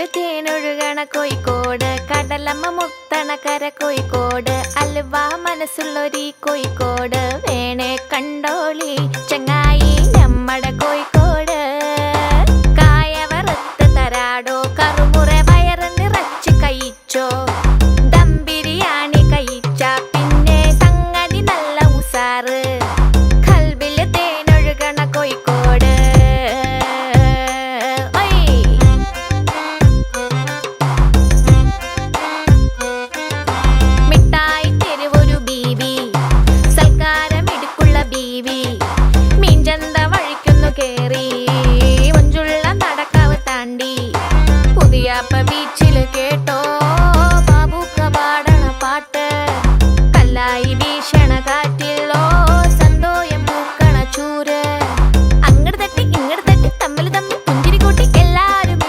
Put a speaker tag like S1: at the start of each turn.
S1: കൽവില് തേനൊഴുകണ കോഴിക്കോട്, കടലമ്മ മുത്തണ കര കോഴിക്കോട്, അലുവ മനസ്സുള്ളൊരീ കോഴിക്കോട്, വേണേ കണ്ടോളി ചങ്ങായി നമ്മടെ കോഴിക്കോട്. കായ വറുത്ത് തരാടോ, കറുമുറ വയറ് നിറച്ച് കഴിച്ചോ, ദം ബിരിയാണി കഴിച്ച പിന്നെ സംഗതി നല്ല ഉസാറ്. കൽവില് തേനൊഴുകണ കോഴിക്കോട്. ബീച്ചില്